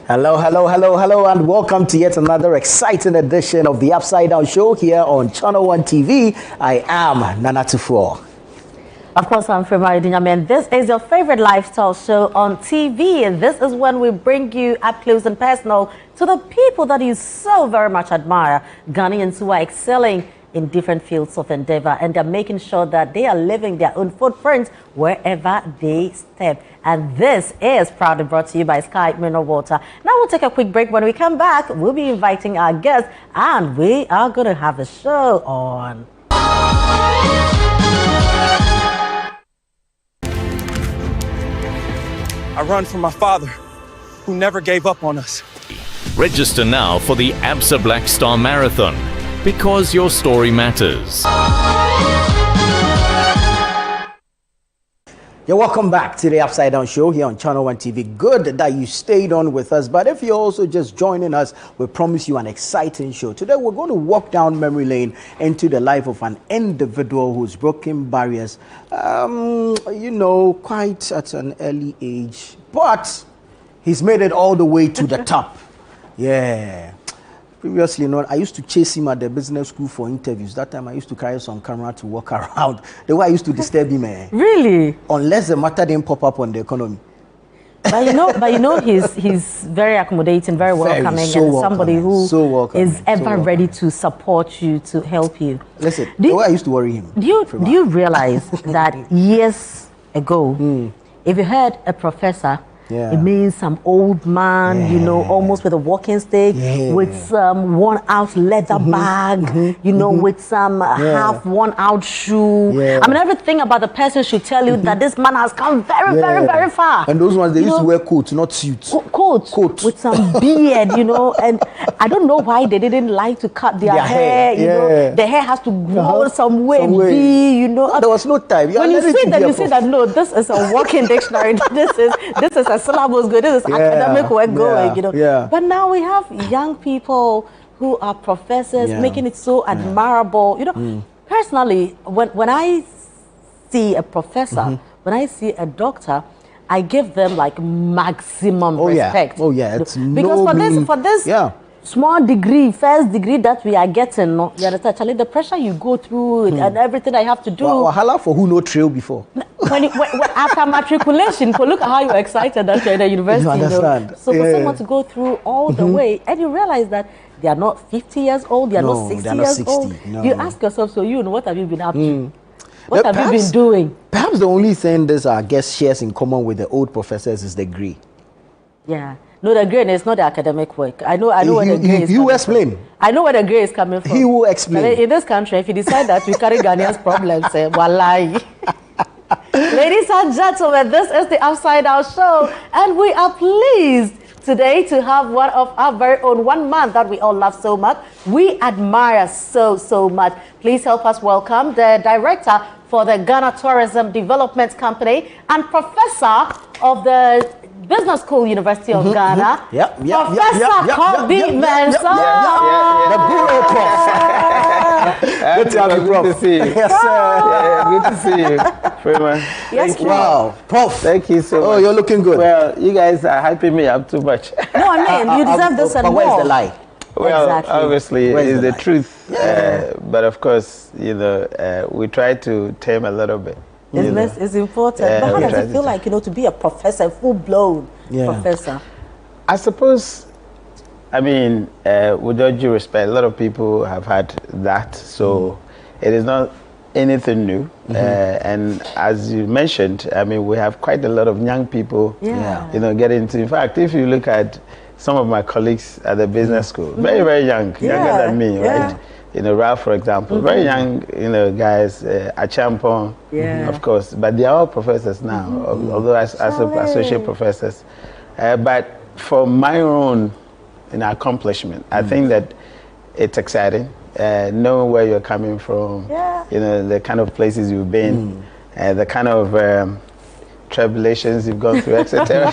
Hello, hello, hello, hello, and welcome to yet another exciting edition of the Upside Down Show here on Channel 1 TV. I am Nana Tuffour. Of course, I'm Frema, Adunyame, and this is your favorite lifestyle show on TV. And this is when we bring you up close and personal to the people that you so very much admire. Ghanaians who are excelling in different fields of endeavor, and they're making sure that they are leaving their own footprints wherever they step. And this is proudly brought to you by Sky Mineral Water. Now we'll take a quick break. When we come back, we'll be inviting our guests, and we are going to have a show on. I run from my father, who never gave up on us. Register now for the ABSA Black Star Marathon, because your story matters. You're welcome back to the Upside Down Show here on Channel 1 TV. Good that you stayed on with us, but if you're also just joining us, we promise you an exciting show. Today we're going to walk down memory lane into the life of an individual who's broken barriers, quite at an early age, but he's made it all the way to the top. Yeah. Previously, I used to chase him at the business school for interviews. That time I used to carry some camera to walk around. The way I used to disturb him. Really? Unless the matter didn't pop up on the economy. But he's very accommodating, very welcoming, and somebody who is ever ready to support you, to help you. Listen, the way I used to worry him. Do you realize that years ago, if you heard a professor, it means some old man, almost with a walking stick, with some worn-out leather bag, with some half worn-out shoe. I mean, everything about the person should tell you that this man has come very, very, very far. And those ones, they used to wear coats, not suits. Coats with some beard, and I don't know why they didn't like to cut their hair. The hair has to grow some way, There was no time. When you see that, you see that, no, this is a walking dictionary. This is a syllabus good. This is academic work going, But now we have young people who are professors making it so admirable. Personally, when I see a professor, when I see a doctor, I give them like maximum respect. It's because for this small degree, first degree that we are getting, you understand? Actually, the pressure you go through and everything I have to do. Wahala for who no trail before. When after matriculation, look at how you're excited that you're in the university. You understand? So for someone to go through all the way, and you realize that they are not 50 years old, they are not 60 years old. No. You ask yourself, so what have you been up to? What have you been doing? Perhaps the only thing this our guest shares in common with the old professors is the degree. Yeah. No, the grade is not the academic work. I know where the grade is. You explain. I know where the grade is coming from. He will explain. In this country, if you decide that we carry Ghanaians' problems, wallahi. Ladies and gentlemen, this is the Upside Down Show, and we are pleased today to have one of our very own, one man that we all love so much, we admire so much. Please help us welcome the director for the Ghana Tourism Development Company and professor of the Business School, University of Ghana. Professor Kobe Mensah. The guru prof. Good to have you, Prof. Good to see you. Yes, sir. Good to see you, Frema. Yes, wow, Prof. Thank you so much. Oh, you're looking good. Well, you guys are hyping me up too much. No, I mean, you deserve this and more. But where's the lie? Well, obviously, it's the truth. Yeah. But of course, we try to tame a little bit. It's important. But how does it feel like, to be a professor, full-blown professor? I suppose, with all due respect, a lot of people have had that. So it is not anything new. And as you mentioned, we have quite a lot of young people, get into. In fact, if you look at some of my colleagues at the business school, very, very young, younger than me, right? Ralph, for example, very young, guys, Achampon, of course, but they are all professors now, although as associate professors. But for my own accomplishment, I think that it's exciting, knowing where you're coming from, the kind of places you've been, the kind of tribulations you've gone through, etc.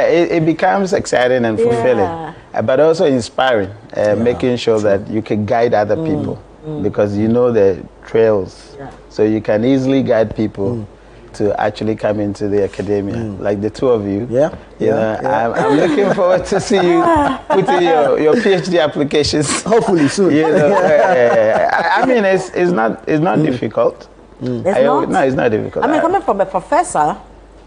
It becomes exciting and fulfilling, but also inspiring, making sure that you can guide other people because you know the trails, so you can easily guide people to actually come into the academia, like the two of you. Yeah. You know, I'm looking forward to see you put in your PhD applications. Hopefully soon. You know, I mean, it's not difficult. It's not? No, it's not difficult. I mean, coming from a professor.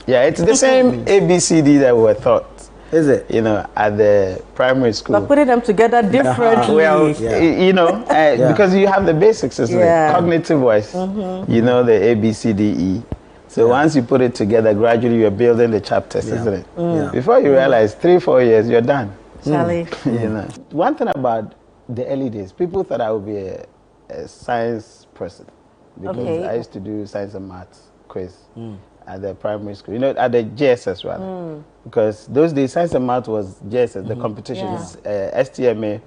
Yeah, it's the same ABCD that we were taught. Is it? You know, at the primary school. But putting them together differently. Well, you know, because you have the basics, isn't it? Cognitive wise, you know, the ABCDE. So once you put it together, gradually you're building the chapters, isn't it? Before you realize, 3-4 years, you're done. Charlie. You know, one thing about the early days, people thought I would be a science person because I used to do science and maths quiz at the primary school. You know, at the JSS rather, because those days science and maths was JSS, the competitions, STMA.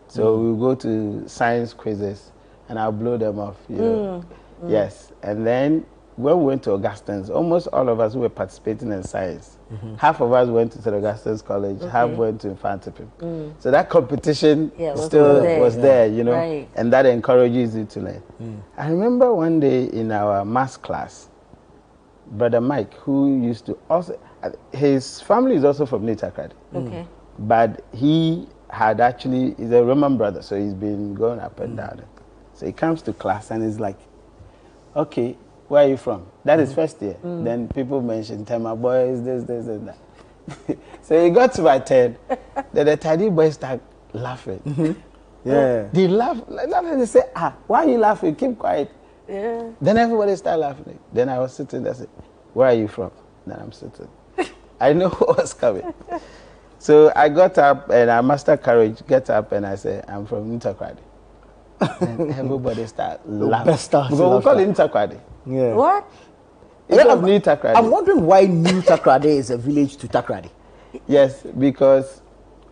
So we would go to science quizzes, and I'll blow them off. You know, yes, and then. When we went to Augustine's, almost all of us who were participating in science, half of us went to St. Augustine's College, half went to Infantipim. So that competition still was there, you know, and that encourages you to learn. I remember one day in our maths class, Brother Mike, who used to also, his family is also from Nitakrade, but he had actually, he's a Roman brother, so he's been going up and down. So he comes to class and he's like, okay, where are you from? That is first year. Then people mention Tema boys, this, and that. So he got to my turn. Then the tiny boys start laughing. They laugh and they say, why are you laughing? Keep quiet. Then everybody started laughing. Then I was sitting there, I said, where are you from? Then I'm sitting. I know what was coming. So I got up and I mustered courage, get up and I said, I'm from Nitakrade. And everybody started laughing. Because we call it Nitakrade. What? I'm wondering why New Takrade is a village to Takrade. Yes, because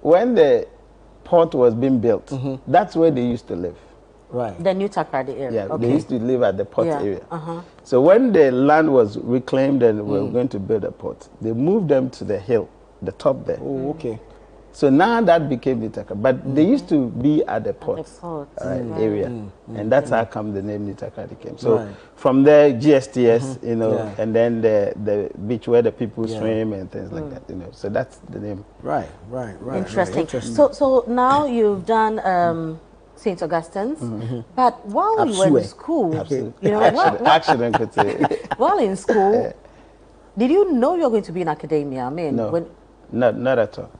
when the port was being built, that's where they used to live. Right. The New Takrade area. Yeah, they used to live at the port area. So when the land was reclaimed and we were going to build a port, they moved them to the hill, the top there. Oh, okay. So now that became Nitakrade, but they used to be at the port, area, and that's how come the name Nitakrade came. So from there, GSTS, you know, and then the beach where the people swim and things like that, you know. So that's the name. Right. Interesting. So now you've done St. Augustine's, but while you were in school, you know, while in school, did you know you were going to be in academia? I mean, no, not at all.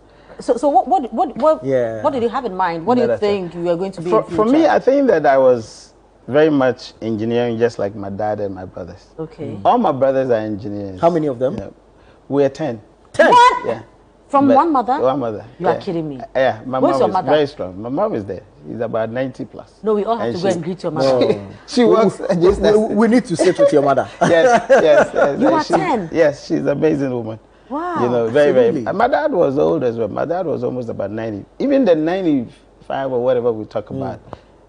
So what did you have in mind? What do you think you were going to be in future? For me, I think that I was very much engineering, just like my dad and my brothers. Okay. All my brothers are engineers. How many of them? Yeah. We're 10. 10? What? Yeah. From one mother? One mother. You are kidding me. Yeah, my Where's mom your is mother? very strong. My mom is there. She's about 90 plus. No, we all have to go and greet your mother. She works just we need to sit with your mother. Yes. You are 10? Yes, she's an amazing woman. Wow. You know, very. My dad was old as well. My dad was almost about 90. Even the 95 or whatever we talk about,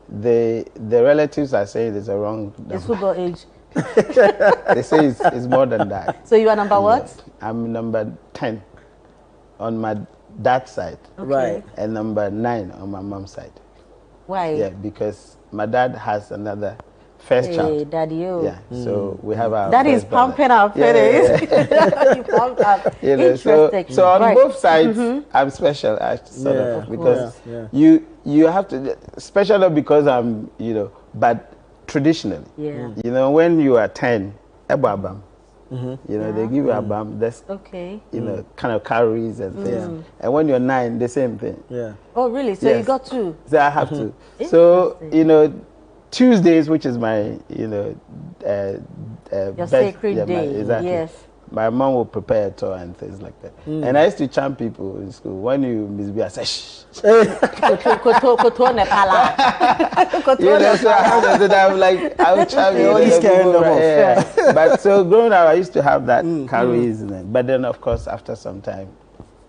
the relatives are saying it's a wrong number. It's football age. They say it's more than that. So you are number what? I'm number 10 on my dad's side. Okay. Right. And number 9 on my mom's side. Why? Yeah, because my dad has another first child. Daddy, you. Yeah, so we have our That is first brother. pumping up, You pumped up. You know, Interesting. so on both sides, I'm special, sort of, because you have to, special not because I'm, you know, but traditionally. Yeah. You know, when you are 10, ebabam. You know, they give you a bam. That's you know, kind of calories and things. And when you're 9, the same thing. Yeah. Oh, really? So you got 2? So I have to. So you know, Tuesdays, which is my, you know, your sacred day. Exactly. Yes. My mom will prepare a tour and things like that. And I used to charm people in school. When you misbehave, I say, shh. You know, so I'm like, I would charm you. But so growing up, I used to have that calories in it. But then, of course, after some time,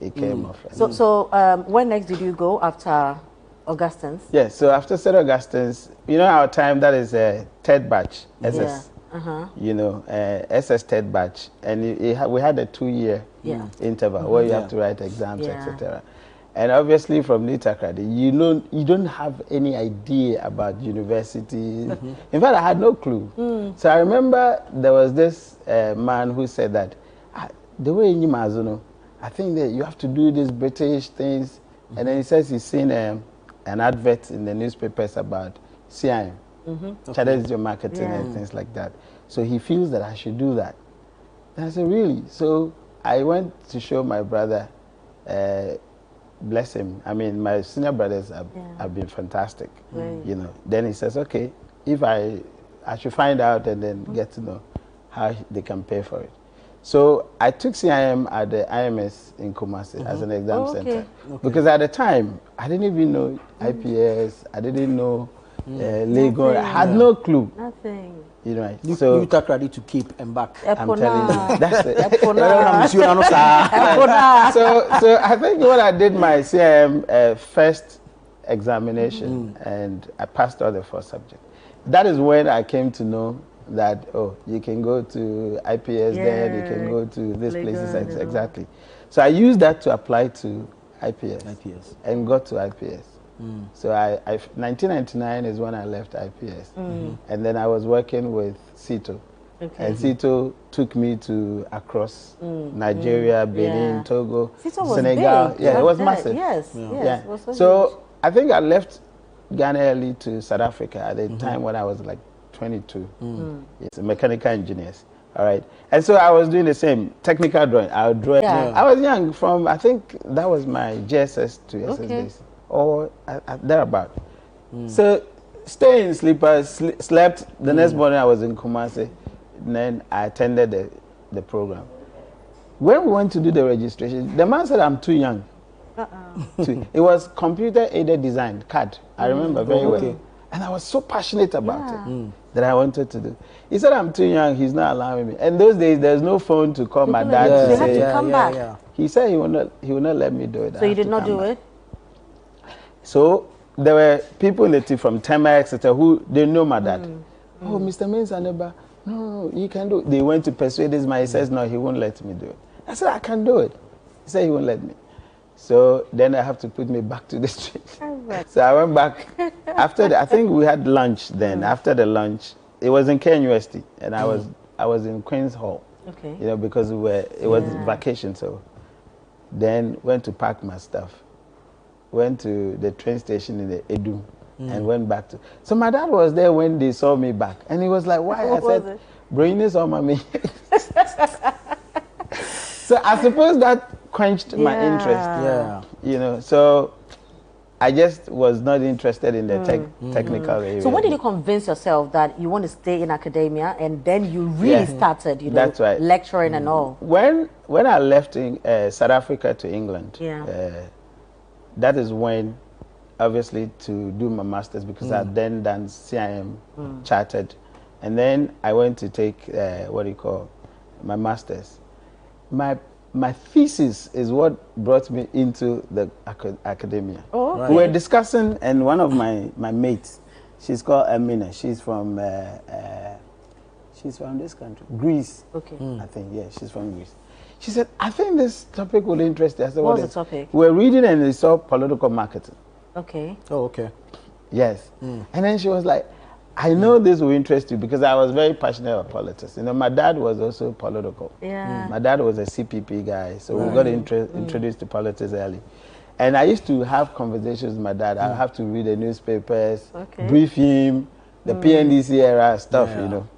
it came off. So when next did you go after Augustine's? Yes, so after St. Augustine's, you know, our time, that is a third batch, SS. You know, SS third batch. And we had a 2-year interval where you have to write exams, etc. And obviously from Nitakradi, you don't have any idea about university. In fact, I had no clue. So I remember there was this man who said that, the way in Mazuno, I think that you have to do these British things. And then he says he's seen an advert in the newspapers about CIM, strategic marketing and things like that. So he feels that I should do that. And I said, really? So I went to show my brother, bless him. I mean, my senior brothers have been fantastic. You know. Then he says, okay, if I should find out and then get to know how they can pay for it. So I took CIM at the IMS in Kumasi as an exam center. Because at the time, I didn't even know IPS, I didn't know Lego, I had no clue. Nothing. You know, so you take ready to keep and back. I'm telling you, that's it. So I think when I did my CIM first examination and I passed all the 4 subjects, that is when I came to know that, oh, you can go to IPS then, you can go to these places, exactly. So I used that to apply to IPS. And got to IPS. So 1999 is when I left IPS. And then I was working with Sito. And Sito took me to across Nigeria, Benin, Togo, Senegal. Big. Yeah, it was massive. Yes. It was so I think I left Ghana early to South Africa at the time when I was like 22. It's mechanical engineers. All right. And so I was doing the same technical drawing. I would draw. I was young from, I think that was my GSS to SS days. Or thereabout. So staying in sleepers, slept. The next morning I was in Kumasi. And then I attended the program. When we went to do the registration, the man said I'm too young. It was computer aided design, CAD. I remember very well. And I was so passionate about it that I wanted to do. He said I'm too young, he's not allowing me. And those days there's no phone to call my dad to say. You had to come back. He said he would not let me do it. So you did not do it? So there were people in the team from Tema, etc., who they know my dad. Oh, Mr. Mensaneba, no, you can do it. They went to persuade this man. He says, no, he won't let me do it. I said, I can do it. He said he won't let me. So then I have to put me back to the street. So I went back. After I think we had lunch then. After the lunch, it was in KNUST, and I was in Queen's Hall. Okay. You know, because it was vacation. So then went to pack my stuff. Went to the train station in the Edu and went back to. So my dad was there when they saw me back, and he was like, "Why?" I said, "Bring this on, mommy." So I suppose that quenched my interest. Yeah. You know, so I just was not interested in the technical area. So when did you convince yourself that you want to stay in academia, and then you really started, you know, lecturing and all? When I left in South Africa to England. That is when, obviously, to do my master's, because I'd then done CIM, chartered, and then I went to take my master's. My thesis is what brought me into the academia. Oh, okay. We were discussing, and one of my mates, she's called Amina. She's from this country, Greece. Okay. I think she's from Greece. She said, I think this topic will interest you. I said, what was the topic? We're reading and we saw political marketing. Okay. Oh, okay. Yes. And then she was like, I know this will interest you, because I was very passionate about politics. You know, my dad was also political. Yeah. My dad was a CPP guy, so we got introduced to politics early. And I used to have conversations with my dad. I have to read the newspapers, brief him, the PNDC era stuff, you know.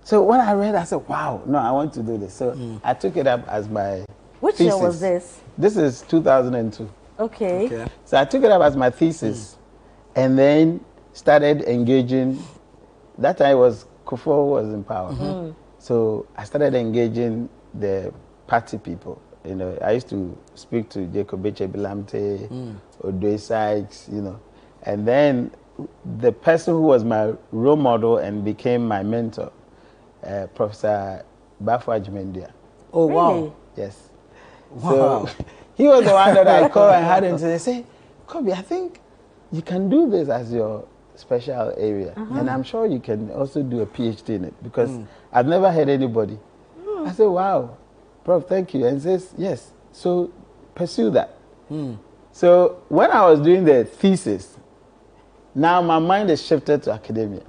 So when I read, I said, wow, no, I want to do this. So I took it up as my Which thesis. year was this? This is 2002. Okay. So I took it up as my thesis and then started engaging. That time was Tuffour was in power. So I started engaging the party people. You know, I used to speak to Jacob Bilamte, Odwe Sykes, you know. And then the person who was my role model and became my mentor, Professor Bafo Ajumendia. Oh, wow. Really? Yes. Wow. So he was the one that I called and had him to say, Kobe, I think you can do this as your special area. And I'm sure you can also do a PhD in it, because I've never heard anybody. I said, wow, Prof, thank you. And he says, yes, so pursue that. So when I was doing the thesis, now my mind is shifted to academia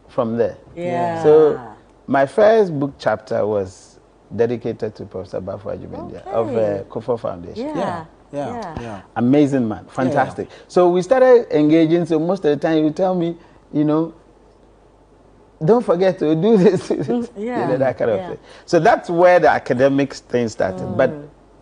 from there. Yeah. So my first book chapter was dedicated to Professor Bafo Adunyame of Tuffour Foundation. Yeah. Amazing man, fantastic. So we started engaging. So most of the time, you tell me, you know, don't forget to do this, you know, that kind of thing. So that's where the academic thing started. But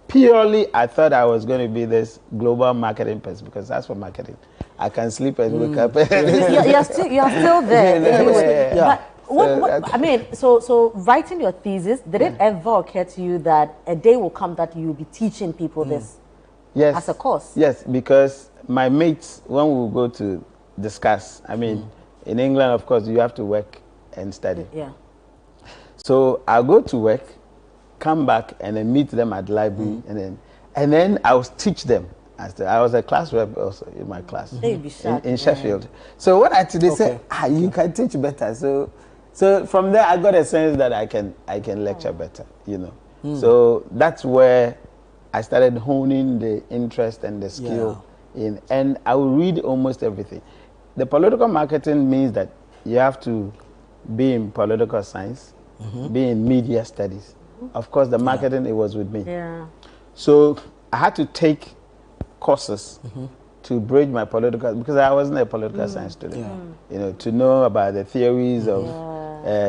purely, I thought I was going to be this global marketing person because that's for marketing. I can sleep and wake up. You're still there. Yeah. But I mean, so writing your thesis, did it ever occur to you that a day will come that you will be teaching people this as a course? Yes, because my mates, when we go to discuss, I mean, in England, of course, you have to work and study. Yeah. So I'll go to work, come back, and then meet them at the library, and then I'll teach them. I was a class rep also in my class in Sheffield. So when they said, you can teach better. So from there, I got a sense that I can lecture better, you know. So that's where I started honing the interest and the skill in, and I will read almost everything. The political marketing means that you have to be in political science, be in media studies. Of course, the marketing, it was with me. Yeah. So I had to take courses to bridge my political, because I wasn't a political science student. You know, to know about the theories of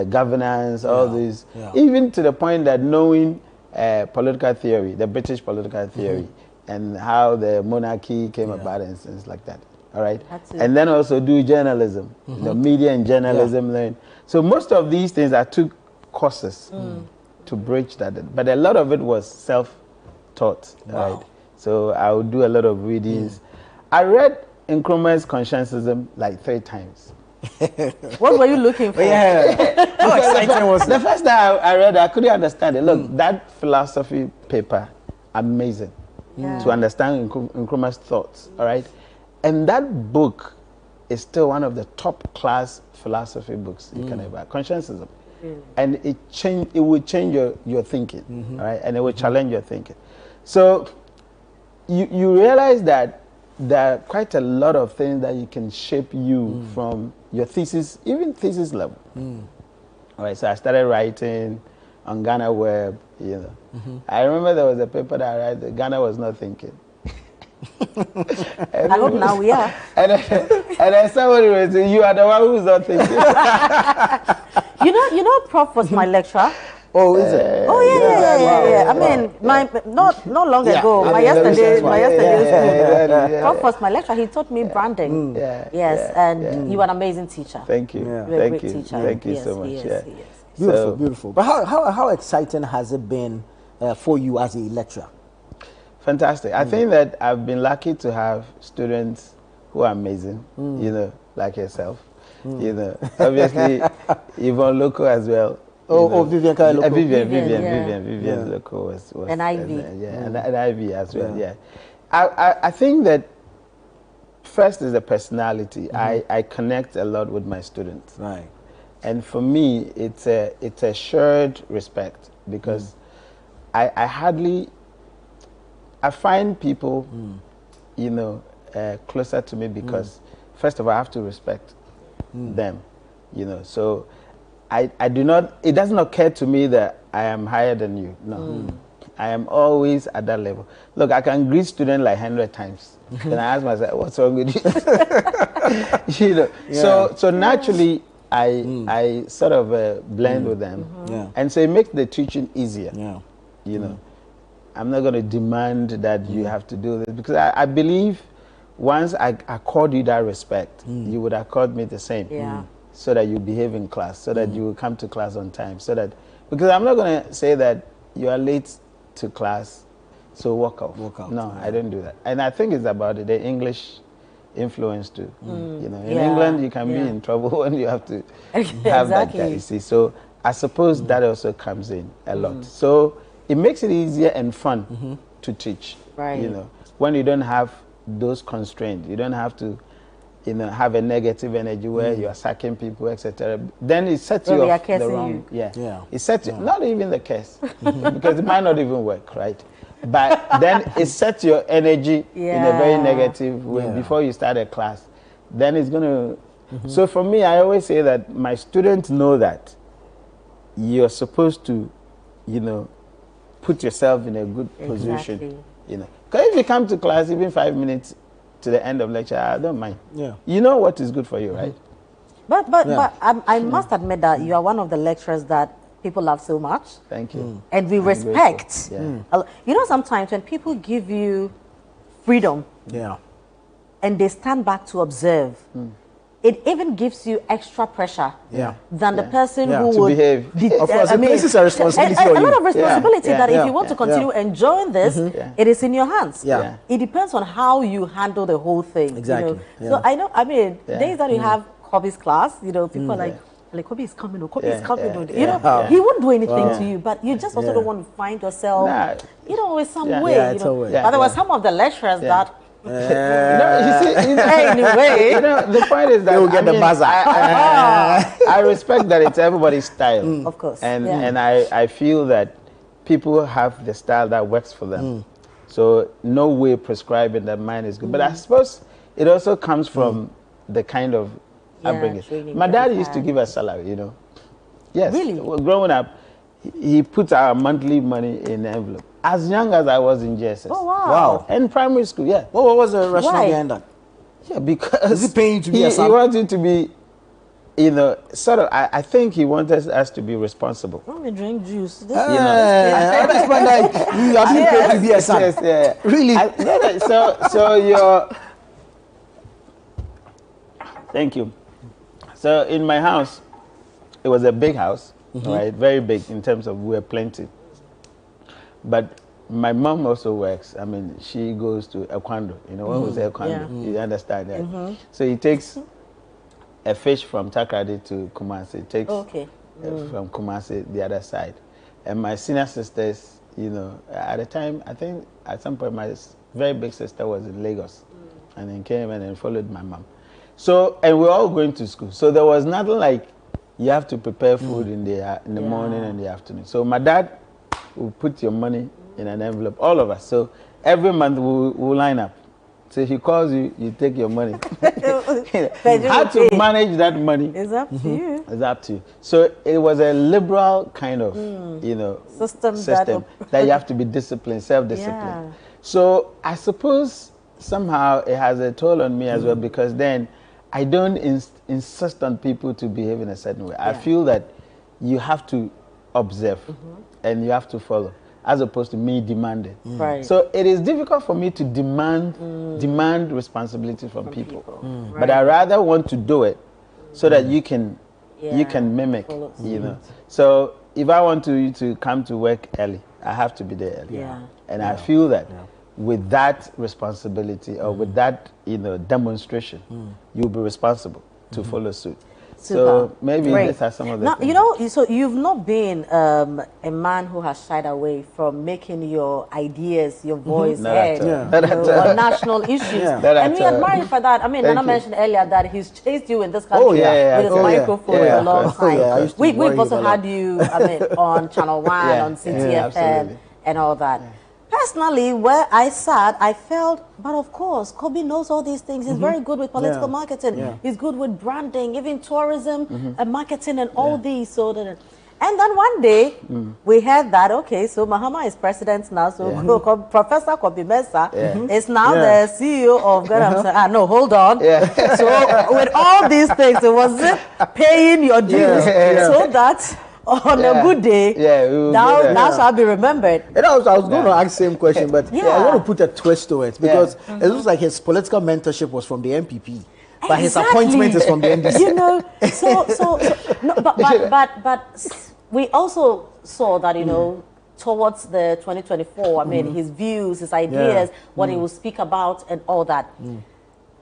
governance, all these, even to the point that knowing political theory, the British political theory, and how the monarchy came about and things like that. All right, and then also do journalism, you know, media and journalism. Learn. So most of these things I took courses to bridge that, but a lot of it was self-taught. Right, so I would do a lot of readings. I read Nkrumah's Conscientism like 3 times. What were you looking for? How exciting was it? The first time I read it, I couldn't understand it. Look, that philosophy paper, amazing to understand Nkrumah's thoughts. All right. And that book is still one of the top class philosophy books you can ever. Conscientism, and it will change your thinking, all right, and it will challenge your thinking. So you realize that there are quite a lot of things that you can shape you from your thesis, even thesis level. All right, so I started writing on Ghana Web. You know, I remember there was a paper that I wrote. Ghana was not thinking. I hope now we are. And then somebody was saying, you are the one who's not thinking. you know, Prof was my lecturer. Oh, is it? Oh yeah. I mean, not long ago, my yesterday's school. Prof was my lecturer. He taught me branding. And you were an amazing teacher. Thank you. Thank you. Thank you so much. Beautiful, beautiful. But how exciting has it been for you as a lecturer? Fantastic. I think that I've been lucky to have students who are amazing, you know, like yourself. You know, obviously, Yvonne Loco as well. Vivian Loco. Vivian Loco was and Ivy. And Ivy as well, I think that first is the personality. I connect a lot with my students. Right. And for me, it's a shared respect because I find people, you know, closer to me because, first of all, I have to respect them, you know. So I do not, it doesn't occur to me that I am higher than you. No. I am always at that level. Look, I can greet students like 100 times. Then I ask myself, what's wrong with you? You know, so naturally, I sort of blend with them. And so it makes the teaching easier, you know. I'm not going to demand that you have to do this because I believe once I accord you that respect, you would accord me the same. So that you behave in class, so that you will come to class on time, so that, because I'm not going to say that you are late to class, so walk off. No, I don't do that. And I think it's about the English influence too. You know, in England you can be in trouble when you have to have that guy, you see. So I suppose that also comes in a lot. So it makes it easier and fun to teach. Right. You know, when you don't have those constraints, you don't have to, you know, have a negative energy where you are sacking people, etc. Then it sets you off the wrong. It sets you, not even the case, because it might not even work, right? But then it sets your energy in a very negative way before you start a class. Then it's going to... So for me, I always say that my students know that you're supposed to, you know, put yourself in a good position. You know, because if you come to class even 5 minutes to the end of lecture, I don't mind. Yeah. You know what is good for you, right? But I must admit that you are one of the lecturers that people love so much. Thank you. And we respect. You know, sometimes when people give you freedom and they stand back to observe, it even gives you extra pressure than the person who would behave. Of course, it places a responsibility on you. A lot of responsibility that if you want to continue enjoying this, it is in your hands. It depends on how you handle the whole thing. Exactly. You know? So I know, I mean, days that you have hobbies class, you know, people are like Kobe is coming, or Kobe is coming. You know, he won't do anything to you, but you just also don't want to find yourself, you know, in some way. You know? But there were some of the lecturers that. No, you see, anyway, you know, the point is that they will get the buzzer. I respect that it's everybody's style, of course, and I feel that people have the style that works for them. So no way prescribing that mine is good. But I suppose it also comes from the kind of upbringing. My dad used to give us salary, you know. Yes, really. Growing up, he put our monthly money in the envelope. As young as I was in JSS. Oh, wow. In primary school, What was the rationale behind that? Yeah, because is he paying you to be a son? He wanted to be, you know, sort of, I think he wanted us to be responsible. Let me drink juice. You know, I understand that you are being paid to be a son. Yes, Really? So you're... Thank you. So in my house, it was a big house, right? Very big in terms of we were plenty. But my mom also works. I mean, she goes to Ekwando. You know, what was Ekwando? You understand that? So he takes a fish from Takrady to Kumasi. Takes from Kumasi the other side. And my senior sisters, you know, at the time, I think at some point my very big sister was in Lagos. And then came and then followed my mom. So, and we're all going to school. So there was nothing like you have to prepare food in the morning and the afternoon. So my dad will put your money in an envelope, all of us. So every month we'll line up. So if he calls you, you take your money. How to manage that money is up to you. It's up to you. So it was a liberal kind of, you know, system that you have to be disciplined, self-disciplined. So I suppose somehow it has a toll on me as well, because then I don't insist on people to behave in a certain way. I feel that you have to observe and you have to follow, as opposed to me demanding. Right. So it is difficult for me to demand responsibility from people. But I rather want to do it so that you can mimic, you know. So if I want you to come to work early, I have to be there early. And I feel that with that responsibility or with that, you know, demonstration, you'll be responsible to follow suit. So maybe these are some of the things. You know, so you've not been a man who has shied away from making your ideas, your voice heard on national issues. And we admire you for that. I mean, Nana mentioned earlier that he's chased you in this country with his microphone for a long time. We've also had you, I mean, on Channel 1, on CTFM, and all that. Personally, where I sat, I felt, but of course, Kobe knows all these things. He's very good with political marketing. He's good with branding, even tourism and marketing and all these. And then one day, we heard that, okay, so Mahama is president now, so Professor Kobe Mensah is now the CEO of Ghana. No, hold on. So with all these things, it was paying your dues so that on a good day, that shall be remembered. And I was going to ask the same question, but I want to put a twist to it, because it looks like his political mentorship was from the MPP, but his appointment is from the NDC. You know, but we also saw that, you know, towards the 2024, I mean, his views, his ideas, what he will speak about and all that.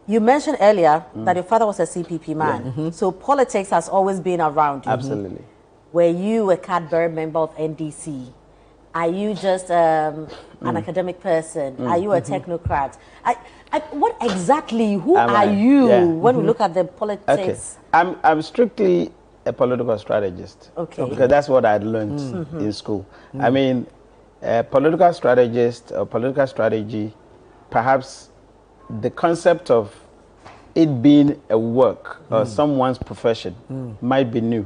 You mentioned earlier that your father was a CPP man, so politics has always been around you. Absolutely. Were you a Cadbury member of NDC? Are you just an academic person? Are you a technocrat? What exactly, who are you when we look at the politics? I'm strictly a political strategist. Because that's what I'd learned in school. I mean, political strategist or political strategy, perhaps the concept of it being a work or someone's profession might be new,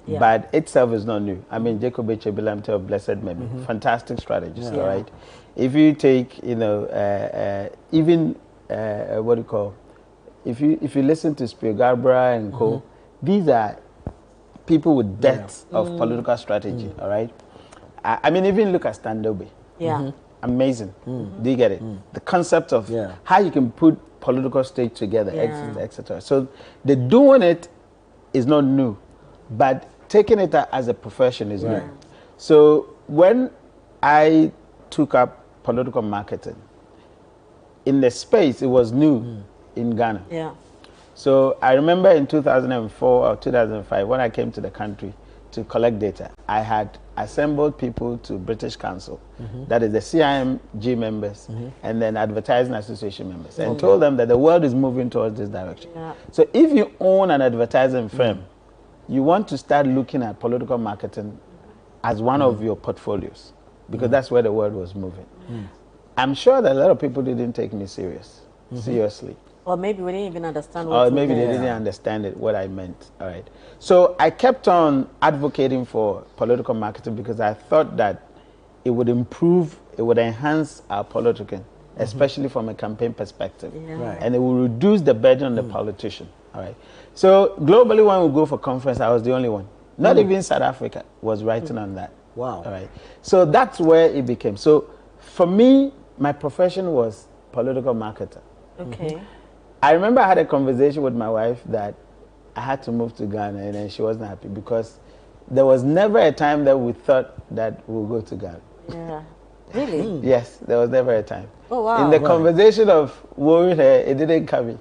but itself is not new. I mean, Jacob Echebilamte of blessed memory, fantastic strategist, all right? If you take, you know, even, what do you call, if you listen to Spio Garbra and co, these are people with depth of political strategy, all right? I mean, even look at Standobe. Yeah. Amazing. Do you get it? The concept of how you can put political stage together, etc. So the doing it is not new, but taking it as a profession is new. So when I took up political marketing, in the space, it was new in Ghana. Yeah. So I remember in 2004 or 2005, when I came to the country to collect data, I had assembled people to British Council, that is the CIMG members, and then Advertising Association members, and told them that the world is moving towards this direction. Yeah. So if you own an advertising firm, you want to start looking at political marketing as one of your portfolios, because that's where the world was moving. I'm sure that a lot of people didn't take me seriously. Or maybe we didn't even understand what Or maybe they didn't understand it, what I meant. All right. So I kept on advocating for political marketing because I thought that it would improve, it would enhance our politicking, especially from a campaign perspective. And it will reduce the burden on the politician. All right. So globally, when we go for conference, I was the only one. Not even South Africa was writing on that. Wow. All right. So that's where it became. So for me, my profession was political marketer. Okay. I remember I had a conversation with my wife that I had to move to Ghana, and then she wasn't happy because there was never a time that we thought that we'll go to Ghana. Yeah. Really? Yes, there was never a time. Oh, wow. In the conversation of worrying her, it didn't come in.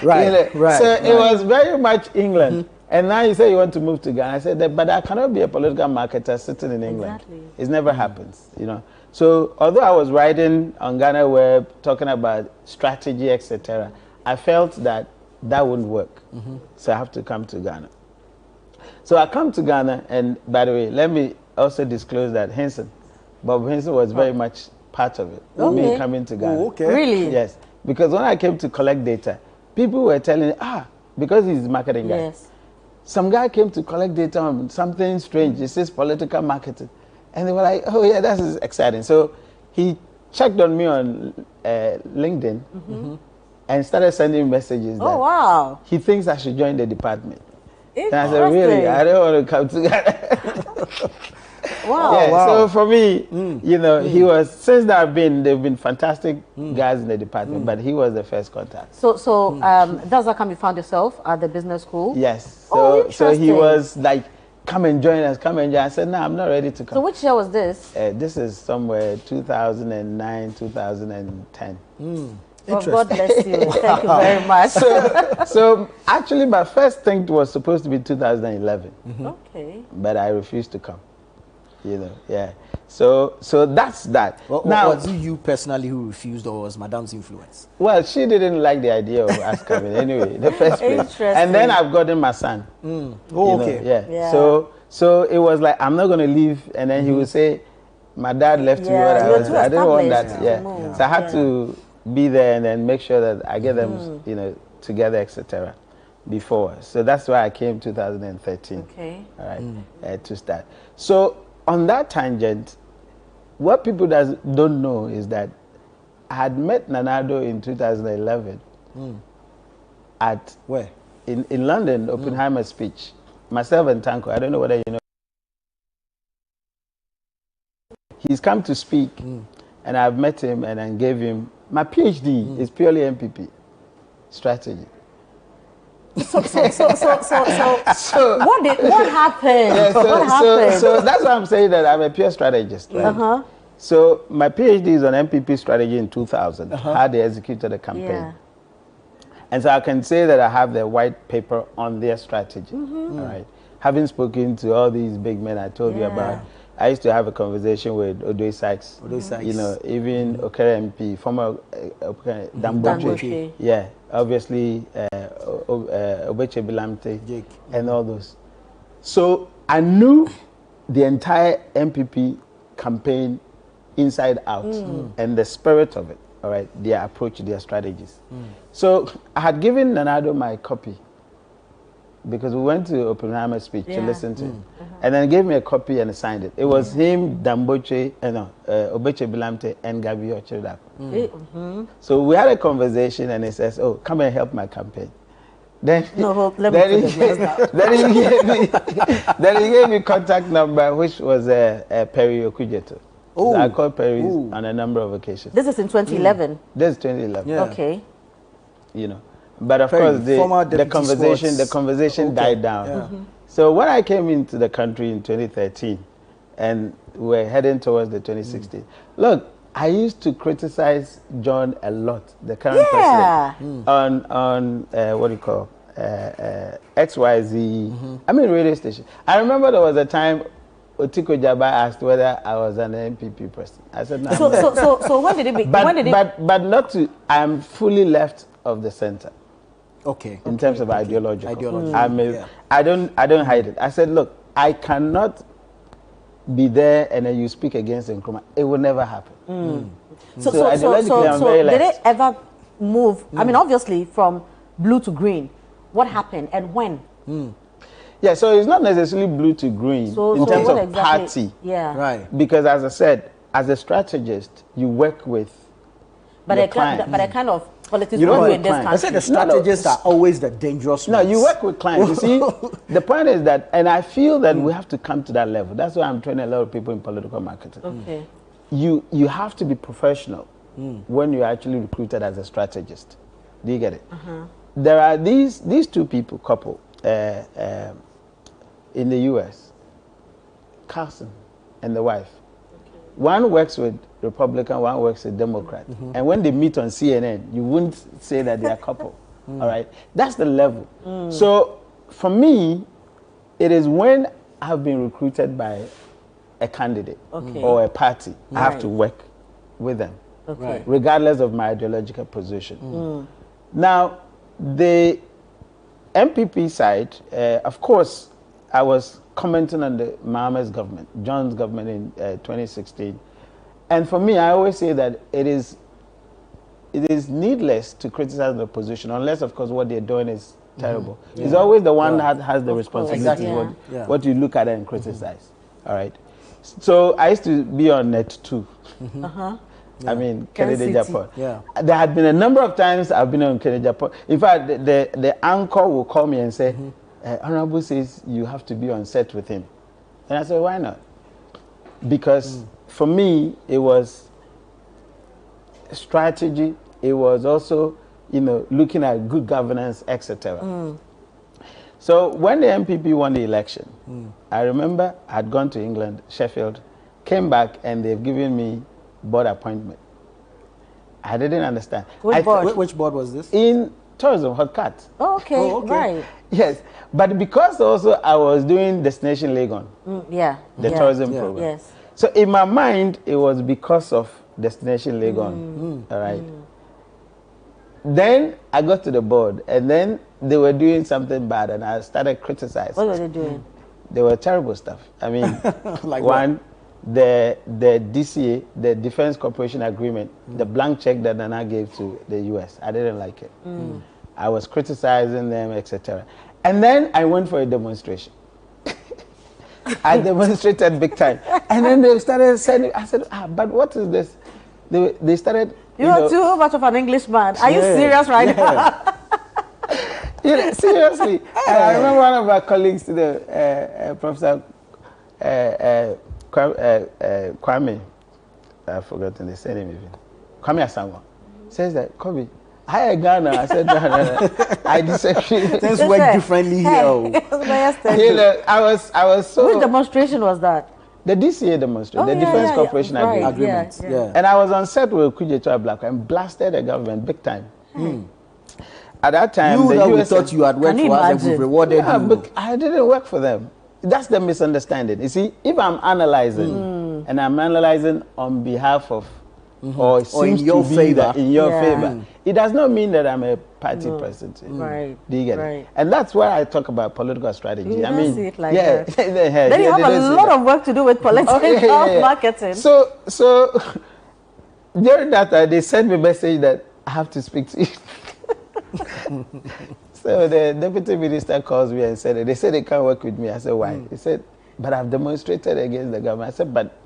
Right. So it was very much England. And now you say you want to move to Ghana. I said, that, but I cannot be a political marketer sitting in England. Exactly. It never happens, you know. So although I was writing on Ghana Web, talking about strategy, etc., I felt that that wouldn't work. So I have to come to Ghana. So I come to Ghana, and by the way, let me also disclose that Bob Henson was very much part of it. Me coming to Ghana. Oh, okay. Really? Yes. Because when I came to collect data, people were telling me, because he's a marketing guy. Yes. Some guy came to collect data on something strange. It says political marketing. And they were like, oh yeah, that is exciting. So he checked on me on LinkedIn and started sending messages that wow. he thinks I should join the department. And I said, Interesting. really? I don't want to come to Ghana. Wow. Yeah, wow. So for me, you know, he was, since they've been fantastic guys in the department, but he was the first contact. So that's how come you found yourself at the business school? Yes. Oh, So he interesting. was like, come and join us, come and join us. I said, no, I'm not ready to come. So which year was this? This is somewhere 2009, 2010. Oh, God bless you. Thank you very much. So actually my first thing was supposed to be 2011. Okay. But I refused to come. You know, yeah. So that's that. Now, was it you personally who refused, or was Madame's influence? Well, she didn't like the idea of us coming anyway, in the first place. Interesting. And then I've gotten my son. Oh, okay. Yeah. So it was like, I'm not going to leave. And then he would say, my dad left me when I didn't want that. So I had to be there and then make sure that I get them, you know, together, etc. before. So that's why I came 2013. Okay. All right, to start. So on that tangent, what people don't know is that I had met Nanado in 2011 at where? In London, Oppenheimer's speech. Myself and Tanko, I don't know whether you know. He's come to speak, and I've met him and I gave him my PhD is purely MPP strategy. So what happened? Yeah, What happened? So that's why I'm saying that I'm a pure strategist, right? So my PhD is on MPP strategy in 2000, how they executed the campaign. Yeah. And so I can say that I have the white paper on their strategy, all right? Having spoken to all these big men I told you about, I used to have a conversation with Odoi Sykes. Sykes. You know, even Okere MP, former Damboche. Yeah, obviously Obeche Bilamte, Jake. and all those. So I knew the entire MPP campaign inside out and the spirit of it, all right, their approach, their strategies. So I had given Nanado my copy because we went to Adunyame speech to listen to it. And then gave me a copy and signed it. It was him, Damboche, Obeche Bilamte, and Gabi Ochedako. So we had a conversation and he says, oh, come and help my campaign. Then he gave me contact number, which was Perry Okujeto. So I called Perry on a number of occasions. This is in 2011. This is 2011. Yeah. Okay. You know, but of course the conversation died down. Yeah. So when I came into the country in 2013, and we're heading towards the 2016. Look, I used to criticize John a lot, the current president, on what do you call XYZ. I mean, radio station. I remember there was a time Otiko Jaba asked whether I was an MPP person. I said no. So when did it be? But not to. I'm fully left of the center. Okay. In terms of ideological. I don't hide it. I said, look, I cannot be there and then you speak against Nkrumah. It will never happen. So very did it ever move? I mean, obviously from blue to green. What happened and when? Yeah, so it's not necessarily blue to green in terms of party. Yeah. Right. Because as I said, as a strategist, you work with but a kind of politics you don't in this country. I said the strategists are always the dangerous ones. No, you work with clients. You see, the point is that, and I feel that we have to come to that level. That's why I'm training a lot of people in political marketing. Okay. You have to be professional when you're actually recruited as a strategist. Do you get it? There are these two couple in the US, Carson and the wife. One works with Republican, one works with Democrat. And when they meet on CNN, you wouldn't say that they are a couple. All right? That's the level. So for me, it is when I've been recruited by a candidate or a party, I have to work with them, regardless of my ideological position. Now, the MPP side, of course, I was commenting on the Mahama's government, John's government in 2016. And for me, I always say that it is needless to criticize the opposition, unless, of course, what they're doing is terrible. It's always the one that has the responsibility what you look at and criticize. All right. So I used to be on Net 2. I mean, Kennedy Japan. There had been a number of times I've been on Kennedy Japan. In fact, the anchor will call me and say, Honorable says you have to be on set with him. And I said, why not? Because for me, it was strategy. It was also, looking at good governance, etc. So when the MPP won the election, I remember I'd gone to England, Sheffield, came back, and they've given me board appointment. I didn't understand. Which board was this? In tourism, Hot Cat. Oh, okay. Right. Yes, but because also I was doing Destination Legon, the tourism program. Yes. So in my mind, it was because of Destination Legon. All right. Then I got to the board, and then they were doing something bad, and I started criticizing. What were they doing? They were terrible stuff. I mean, like one, the DCA, the Defense Cooperation Agreement, the blank check that Nana gave to the US, I didn't like it. I was criticizing them, etc. And then I went for a demonstration. I demonstrated big time. And then they started saying, I said, but what is this? They started... You're too much of an Englishman. Are you serious right now? Seriously. And I remember one of our colleagues, Professor Kwame, I've forgotten the surname even, Kwame Asamoah, says that, Kobe, hi Ghana. I said, no. I disagree. Things work differently here. I was so... Which demonstration was that? The DCA demonstration, the Defense Cooperation Agreement. And I was on set with Kujetua Black and blasted the government big time. At that time, the US thought you had worked for us and we rewarded you. But I didn't work for them. That's the misunderstanding. You see, if I'm analyzing, and I'm analyzing on behalf of or it seems in your to be favor. that in your favor. It does not mean that I'm a party person. Right. Do you get it? And that's why I talk about political strategy. You I don't mean, see it like yeah. that. Then you have a lot of work to do with political marketing. So during that time, they sent me a message that I have to speak to you. So the deputy minister calls me and said, they said they can't work with me. I said, why? He said, but I've demonstrated against the government. I said, but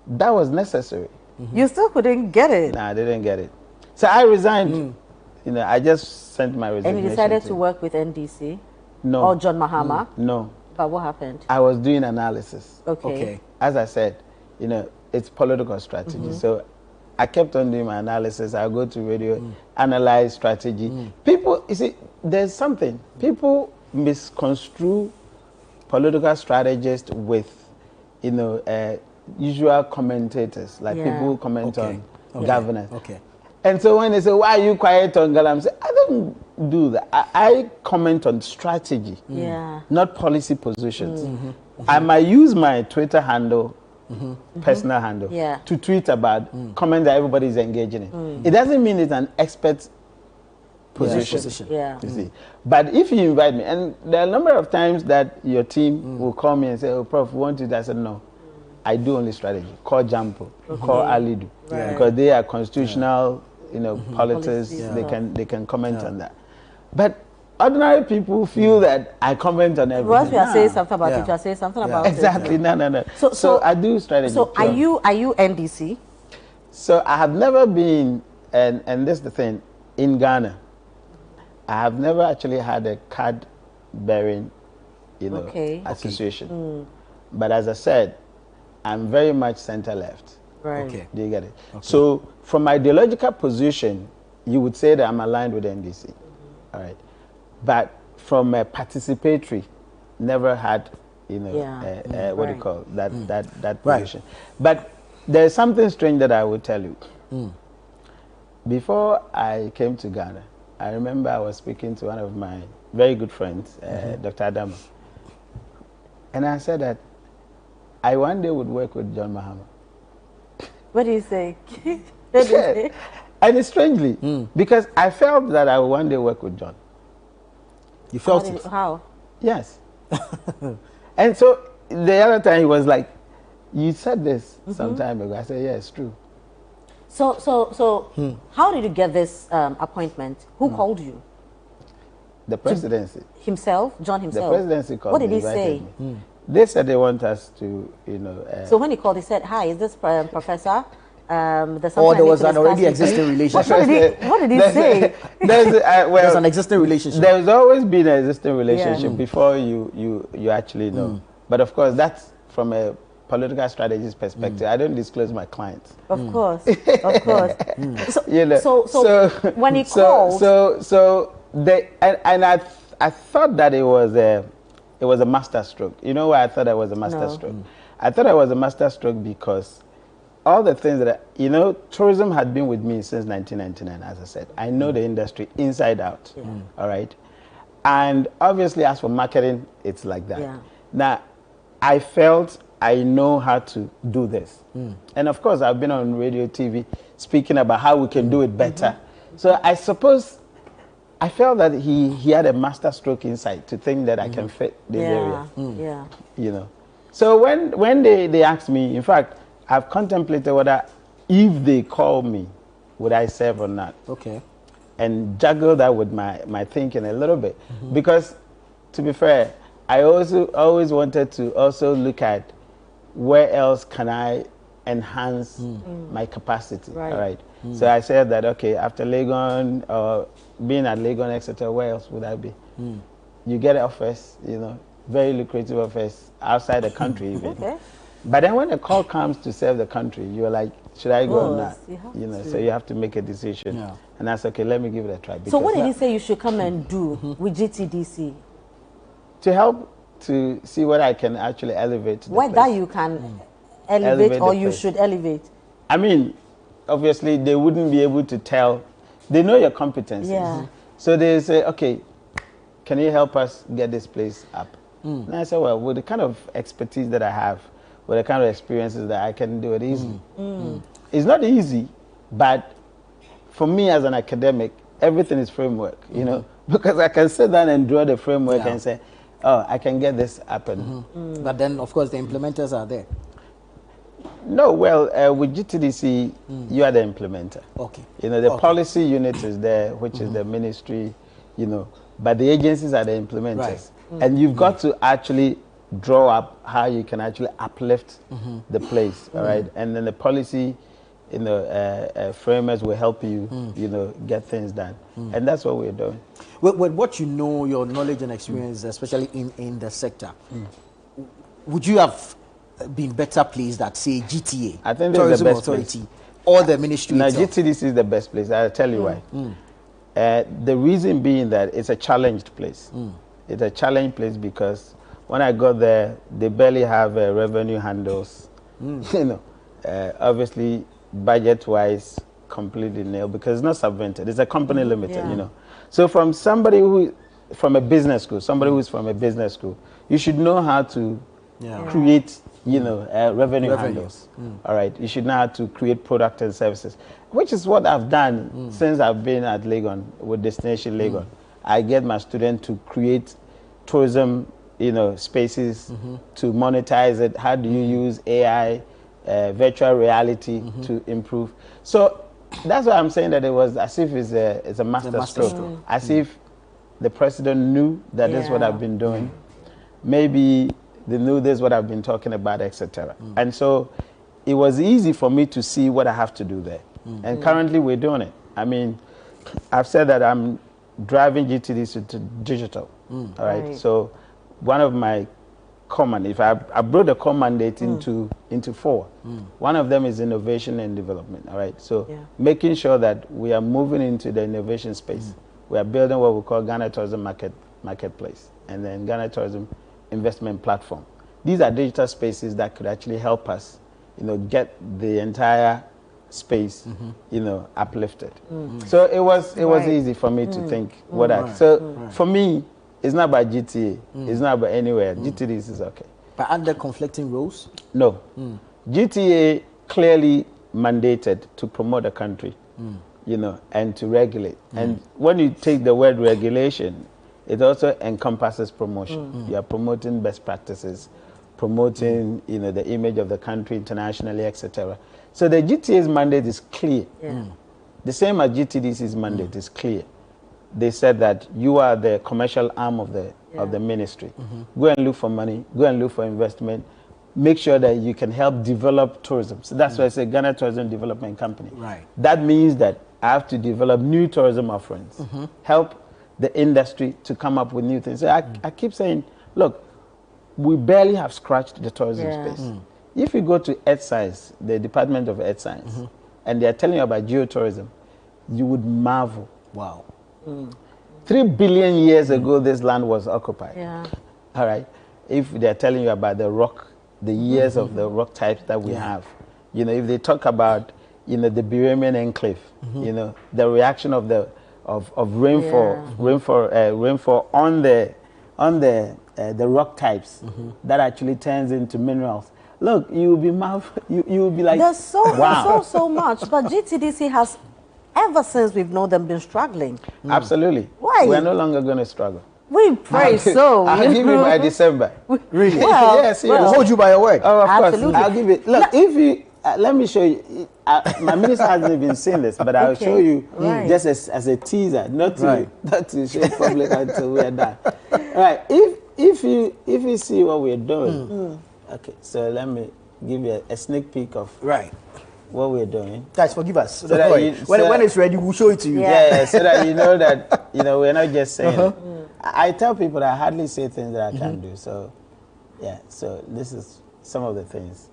that was necessary. You still couldn't get it. Nah, I didn't get it. So I resigned. You know, I just sent my resignation. And you decided to work with NDC? No. Or John Mahama? No. But what happened? I was doing analysis. Okay. As I said, you know, it's political strategy. So I kept on doing my analysis. I go to radio, analyze strategy. People, you see, there's something. People misconstrue political strategists with, you know, usual commentators, like people who comment on governance. And so when they say, why are you quiet on Galam? I say, I don't do that. I comment on strategy, not policy positions. I might use my Twitter handle, personal handle, to tweet about comments that everybody is engaging in. It doesn't mean it's an expert position. You see. But if you invite me, and there are a number of times that your team will call me and say, oh, Prof, we want you to. I said, no. I do only strategy. Call Jampo, call Alidu, because they are constitutional, you know, politics. They can comment on that. But ordinary people feel that I comment on everything. Once you are saying something about it, you are saying something about it. Exactly. No. So I do strategy. So are you NDC? So I have never been, and this is the thing, in Ghana, I have never actually had a card bearing, you know, association. But as I said, I'm very much center left. Right. Do you get it? So from my ideological position, you would say that I'm aligned with NDC. All right. But from a participatory, never had, you know, what do you call that position. But there's something strange that I will tell you. Before I came to Ghana, I remember I was speaking to one of my very good friends, Dr. Adunyame. And I said that I one day would work with John Mahama. What do you say? And it's strangely, because I felt that I would one day work with John. You felt it? How? Yes. And so the other time he was like, you said this some time ago. I said, yeah, it's true. So how did you get this appointment? Who called you? The presidency. Himself? John himself? The presidency called me. What did he say? They said they want us to, you know... so when he called, he said, hi, is this Professor? Or there was an already existing relationship. What did he say? There's an existing relationship. There's always been an existing relationship before you actually know. But of course, that's from a political strategist perspective. I don't disclose my clients. Of course, of course. So, you know, so when he called... I thought that it was a master stroke. You know why I thought it was a master stroke? I thought it was a master stroke because all the things that, you know, tourism had been with me since 1999, as I said. I know the industry inside out, all right? And obviously, as for marketing, it's like that. Now, I felt I know how to do this. And of course, I've been on radio, TV, speaking about how we can do it better. So I suppose I felt that he had a master stroke inside to think that I can fit this area. You know. So when they asked me, in fact, I've contemplated whether if they call me, would I serve or not? Okay. And juggle that with my thinking a little bit. Because to be fair, I also always wanted to also look at where else can I enhance my capacity. All right. So I said that, okay, after Legon or being at Legon, etc., where else would I be? You get offers, you know, very lucrative offers outside the country even. But then when a call comes to serve the country, you're like, should I go or not? You know, so you have to make a decision. And that's okay, let me give it a try. So what did he say you should come and do with GTDC? To help to see what I can actually elevate. Whether you can elevate or you should elevate. I mean, obviously they wouldn't be able to tell. They know your competencies. So they say, okay, can you help us get this place up? And I said, well, with the kind of expertise that I have, with the kind of experiences that I can do it easily. It's not easy, But for me as an academic, everything is framework, you know, because I can sit down and draw the framework and say, oh, I can get this happen. But then, of course, the implementers are there. No, well, with GTDC, you are the implementer. Okay. You know, the policy unit is there, which is the ministry, you know, but the agencies are the implementers. Right. And you've got to actually draw up how you can actually uplift the place, all right? And then the policy, you know, framers will help you, you know, get things done. And that's what we're doing. With what you know, your knowledge and experience, especially in the sector, would you have been better placed at, say, GTA, I think Tourism the best Authority, place. or the ministry No, itself? GTDC is the best place. I'll tell you why. The reason being that it's a challenged place. It's a challenged place because when I got there, they barely have revenue handles. You know, obviously, budget-wise, completely nil because it's not subvented. It's a company limited, you know. So from somebody from a business school, somebody who's from a business school, you should know how to create, you know, revenue handles. All right, you should know how to create product and services, which is what I've done since I've been at Legon with Destination Legon. I get my students to create tourism, you know, spaces to monetize it. How do you use AI, virtual reality to improve? So that's why I'm saying that it was as if it's a master stroke. As if the president knew that this is what I've been doing. Maybe they knew this is what I've been talking about, etc. And so it was easy for me to see what I have to do there. And currently we're doing it. I mean, I've said that I'm driving GTDC to digital. All right. So one of my command, if I broke the core mandate into 4. One of them is innovation and development. All right. So making sure that we are moving into the innovation space. We are building what we call Ghana Tourism Marketplace, and then Ghana Tourism Investment Platform. These are digital spaces that could actually help us, you know, get the entire space, you know, uplifted. So it was easy for me to think what for me, it's not about GTA. It's not about anywhere. GTDC is okay. But aren't there conflicting roles? No. GTA clearly mandated to promote the country, you know, and to regulate. And when you take the word regulation, it also encompasses promotion. You are promoting best practices, promoting, you know, the image of the country internationally, etc. So the GTA's mandate is clear. The same as GTDC's mandate is clear. They said that you are the commercial arm of the ministry. Go and look for money. Go and look for investment. Make sure that you can help develop tourism. So that's why I say Ghana Tourism Development Company. Right. That means that I have to develop new tourism offerings. Help the industry to come up with new things. So I keep saying, look, we barely have scratched the tourism space. If you go to Earth Science, the Department of Earth Science, and they're telling you about geotourism, you would marvel. Wow. 3 billion years ago, this land was occupied. All right. If they're telling you about the rock, the years of the rock types that we have, you know, if they talk about, you know, the Birimian enclave, you know, the reaction of the rainfall on the rock types that actually turns into minerals. Look, you will be you will be like, there's wow. so much, but GTDC has, ever since we've known them, been struggling. Absolutely. Why? We are no longer going to struggle. We pray so. I'll give you by December. Really? Well, yes, We'll hold you by your word. Oh, of Absolutely. course. I'll give it. Look, if you let me show you. My minister hasn't even seen this, but I'll show you just as a teaser, not to show public until we are done. All right. If you see what we're doing, okay. So let me give you a sneak peek of what we're doing. Guys, forgive us. So that when it's ready, we'll show it to you. Yeah, so that you know that we're not just saying. I tell people that I hardly say things that I can't do. So yeah. So this is some of the things.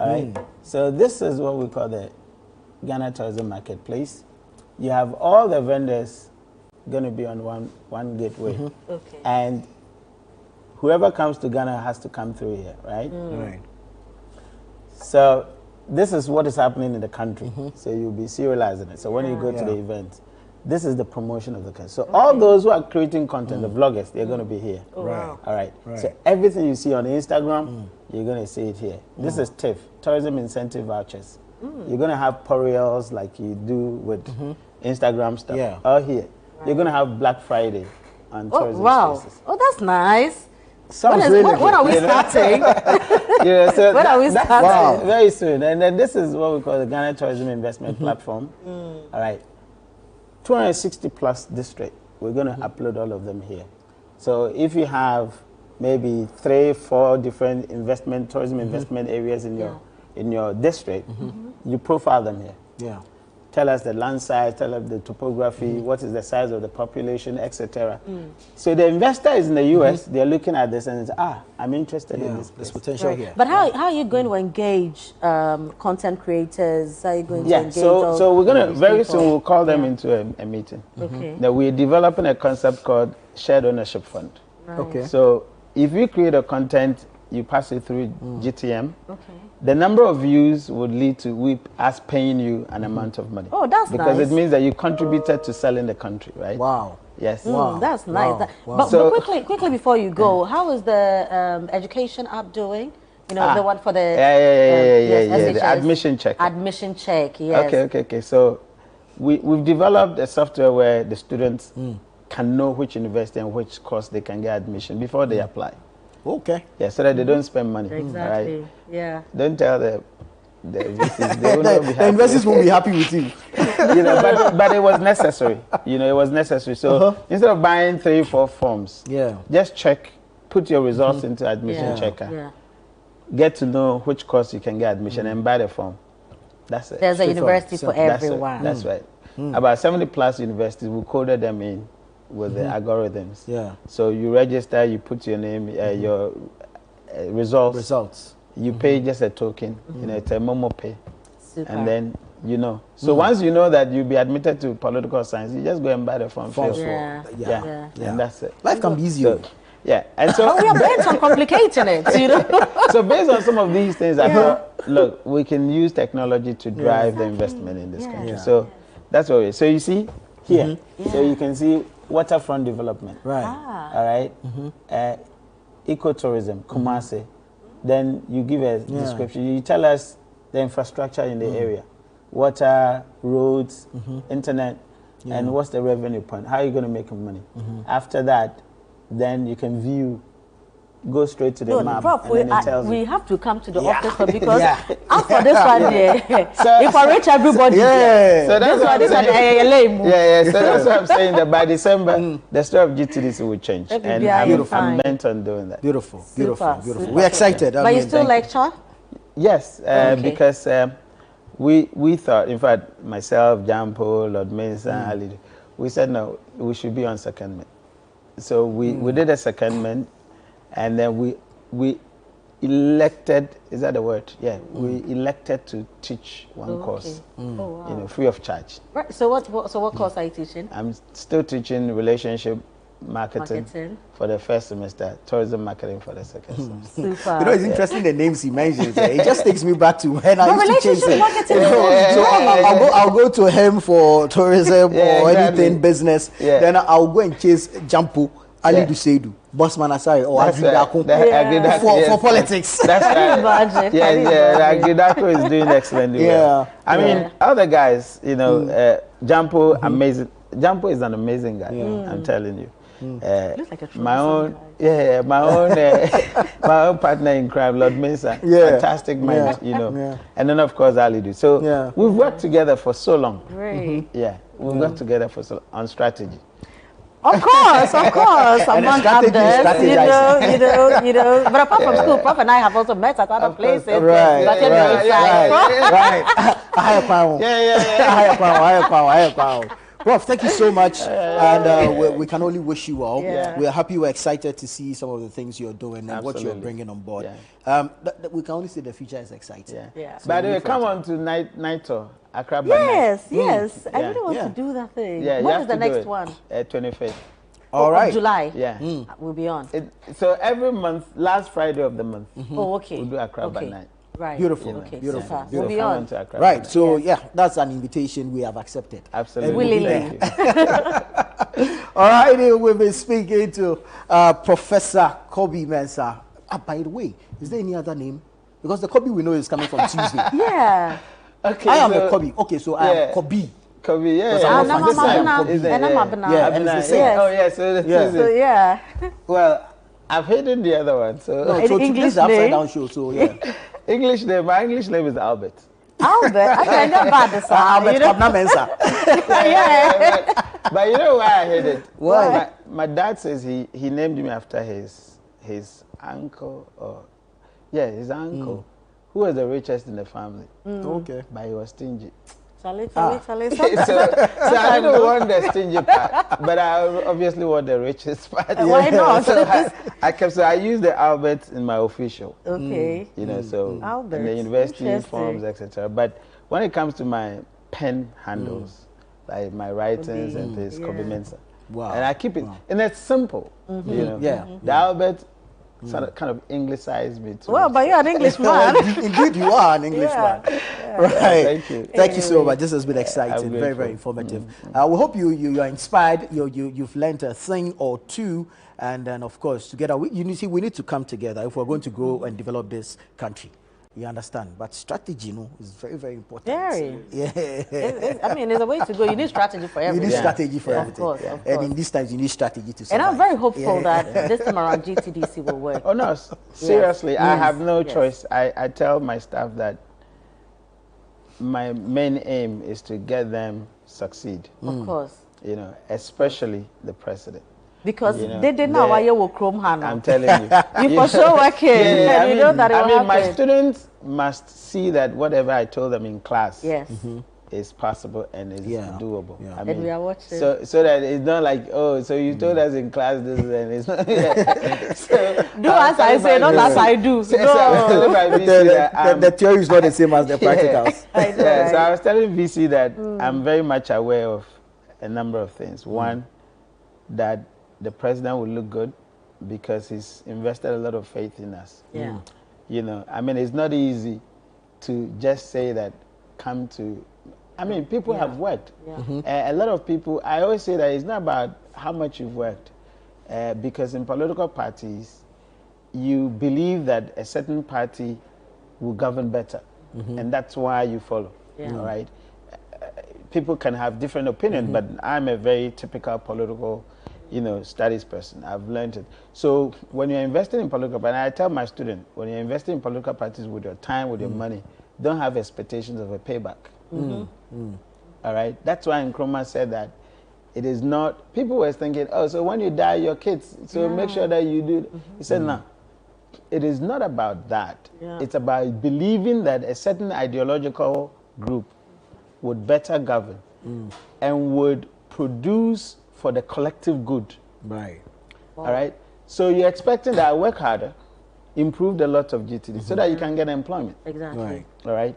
All right. So this is what we call the Ghana Tourism Marketplace. You have all the vendors going to be on one gateway. Okay. And whoever comes to Ghana has to come through here, right? Right. So this is what is happening in the country. So you'll be serializing it. So when you go to the event, this is the promotion of the country. So all those who are creating content, the vloggers, they're going to be here. Wow. All right. So everything you see on Instagram, you're going to see it here. This is TIF, Tourism Incentive Vouchers. You're going to have poriels like you do with Instagram stuff. Yeah. All here. You're going to have Black Friday on tourism spaces. Oh, that's nice. Sounds When are we starting? So when are we starting? Wow. Very soon. And then this is what we call the Ghana Tourism Investment Platform. All right. 260 plus district. We're going to upload all of them here. So if you have maybe 3-4 different tourism investment areas in your district, you profile them here. Yeah. Tell us the land size, tell us the topography, what is the size of the population, etc. So the investor is in the US, they're looking at this and say, I'm interested in this place. There's potential here. But how are you going to engage content creators? How are you going to engage so we're going to, very people? soon we'll call them into a meeting. Okay. Now we're developing a concept called Shared Ownership Fund. Right. Okay. So if you create a content, you pass it through GTM. Okay. The number of views would lead to us paying you an amount of money. Oh, that's because nice. it means that you contributed to selling the country, right? Wow. Yes. Wow. That's nice. Wow. Wow. But So- quickly before you go, how is the education app doing? You know, the one for the The SHS. admission check. Admission check, yes. Okay. So we've developed a software where the students can know which university and which course they can get admission before they apply. Okay. Yeah, so that they don't spend money. Exactly. Right? Yeah. Don't tell the VCs, they will not be The happy. investors won't be happy with you. But it was necessary. It was necessary. So instead of buying 3-4 forms, just check, put your results into admission checker. Yeah. Get to know which course you can get admission and buy the form. That's it. There's a university for everyone. That's right. About 70 plus universities, we coded them in with the algorithms. Yeah. So you register, you put your name, your results. You pay just a token, it's a Momo pay. Super. And then So once you know that you'll be admitted to political science, you just go and buy the form. Yeah. And that's it. Life can be easier. And so we are bent on complicating it, So based on some of these things, I thought, look, we can use technology to drive the investment in this country. So that's what it is. So you see here, so you can see waterfront development. Right. All right. Ecotourism, Kumasi. Then you give a description. You tell us the infrastructure in the area, water, roads, internet, and what's the revenue point? How are you going to make money? After that, then you can view, go straight to the map, Prof, and then it tells we you. have to come to the office because after this one, if I reach everybody, So that's what I'm saying. saying. So that's what I'm saying. That by December, the story of GTDC will change, and I'm bent on doing that. Beautiful. Super. We're excited. But you still lecture? Yes, because we thought, in fact, myself, Jampo, Lord Mensah, Ali, we said no, we should be on secondment. So we did a secondment, and then we elected, is that the word? Yeah, we elected to teach one course, free of charge. Right. So what course are you teaching? I'm still teaching relationship marketing for the first semester, tourism marketing for the second semester. Super. It's interesting the names he mentions. It just takes me back to when I used to chase relationship it. marketing. So I'll go to him for tourism or anything business. Then I'll go and chase Jampo, Ali Duseidu, Bossman Asai, or Agridako for politics. That's right. Imagine. Agridako is doing excellently well. I mean, other guys, Jampo, amazing. Jampo is an amazing guy. I'm telling you. Looks like a my own partner in crime, Lord Mensah, fantastic mind, and then of course Alidu. So we've worked together for so long. Great. We've worked together for so long on strategy. Of course. Among others, you know. But apart from school, Prof and I have also met at other places. Right. Prof, thank you so much, and we can only wish you well. We are happy, we're excited to see some of the things you're doing and what you're bringing on board. We can only say the future is exciting. So by the way, come on to night tour, Accra. Yes. I really want to do that thing. When is the next one? 25th. All right. July. We'll be on. So every month, last Friday of the month, Oh, okay. we'll do Accra by night. Right. Beautiful. Okay. Beautiful. We'll be on. Right. So that's an invitation we have accepted. Absolutely. Willingly. All right. We've been speaking to Professor Kobe Mensah. By the way, is there any other name? Because the Kobe we know is coming from Tuesday. Okay, I am so- a Kobe. Okay, so I am Kobe. Kobe, yeah. Because yeah. I'm not This fancy. time, I'm isn't it? and I'm Abna. Yeah, and it's the same. Yes. Oh, yeah, so this Yeah. is So it. yeah. Well, I've hated the other one, so... No, An so English this is the upside name? down show. So yeah, English name, my English name is Albert. Albert, I can get bad this Albert you know? Kabna Mensa. Yeah. But you know why I hate it? Why? My dad says he named me after his uncle, or... Yeah, his uncle, who was the richest in the family. Okay. But he was stingy. Charlie. So I didn't want the stingy part, but I obviously want the richest part. Why not? So I use the Albert in my official. Okay. You know, so Albert. in the university Interesting. forms, etc. But when it comes to my pen handles, like my writings and things, Yeah. Kobe Mensa. Wow. And I keep it, and it's simple. You know, Yeah. the Albert sort of kind of anglicized me too. Well, but you're an Englishman. Indeed, you are an Englishman. Right. Thank you. Thank you so much. This has been exciting, I'm very, grateful. very informative. We hope you are inspired. You've learned a thing or two, and then of course together we need to come together if we're going to grow and develop this country. You understand? But strategy, is very, very important. Very. Yeah. I mean, there's a way to go. You need strategy for You everything. need strategy for Of everything. course, of And course. in these times, you need strategy to survive. And I'm very hopeful that this time around GTDC will work. Oh no, seriously, I have no Yes. choice. I tell my staff that my main aim is to get them succeed. Of course. You know, especially the president. Because You know, they did not the- why you will Chrome hand. I'm telling you. You for sure working. And you know that it I will mean, my happen. students must see that whatever I told them in class Yes. is possible and is doable. Yeah. I And we are watching. So that it's not like, oh, so you told us in class this and it's not. So Do as I say, not as I do. So I was telling my VC that The theory is not the same as the practicals. I know, yeah, so right? I was telling VC that I'm very much aware of a number of things. One, that the president will look good because he's invested a lot of faith in us. Yeah. You know, I mean, it's not easy to just say that come to, I mean, people have worked. Yeah. A lot of people, I always say that it's not about how much you've worked, because in political parties, you believe that a certain party will govern better, and that's why you follow, Yeah. all right? People can have different opinions, but I'm a very typical political, studies person. I've learned it. So when you're investing in political parties, and I tell my students, when you're investing in political parties with your time, with your money, don't have expectations of a payback. All right? That's why Nkrumah said that it is not, people were thinking, oh, so when you die, your kids, so make sure that you do. He said, no, it is not about that. Yeah. It's about believing that a certain ideological group would better govern and would produce for the collective good. Right. All right? So you're expecting that I work harder, improve the lot of GTD so that you can get employment. Exactly. Right. All right?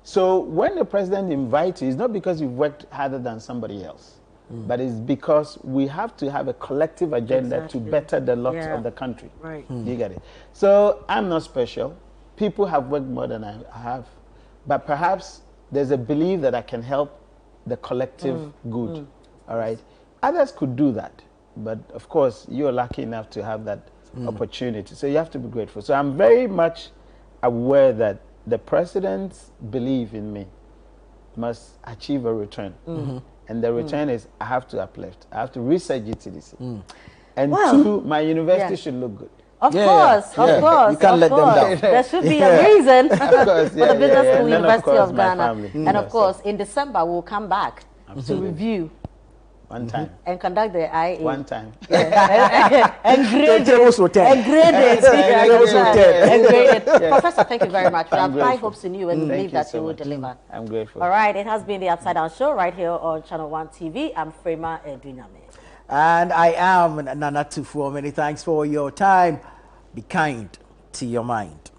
So when the president invites you, it's not because you've worked harder than somebody else, but it's because we have to have a collective agenda Exactly. to better the lot Yeah. of the country. Right. You get it? So I'm not special. People have worked more than I have, but perhaps there's a belief that I can help the collective good. All right? Others could do that, but of course, you're lucky enough to have that opportunity. So you have to be grateful. So I'm very much aware that the president's belief in me must achieve a return. And the return is I have to uplift. I have to research GTDC. And Well, two, my university yeah. should look good. Of Yeah, course, yeah. of course. You can't of let them course. down. There should be a reason course, for yeah, the Business yeah, School, yeah. And then, of University course, of my Ghana. family. And Yeah, of course, in December, we'll come back to review One time. and conduct the IA. One time. And grade Tables will it. tell. And grade it. Tables will Yeah. tell. And grade it. Yeah. Professor, thank you very much. We I'm have high grateful. hopes in you and Thank believe you that so you will much. deliver. I'm grateful. All right, it has been the Upside Down Show right here on Channel 1 TV. I'm Frema Adunyame. And I am Nana Tuffour. Many thanks for your time. Be kind to your mind.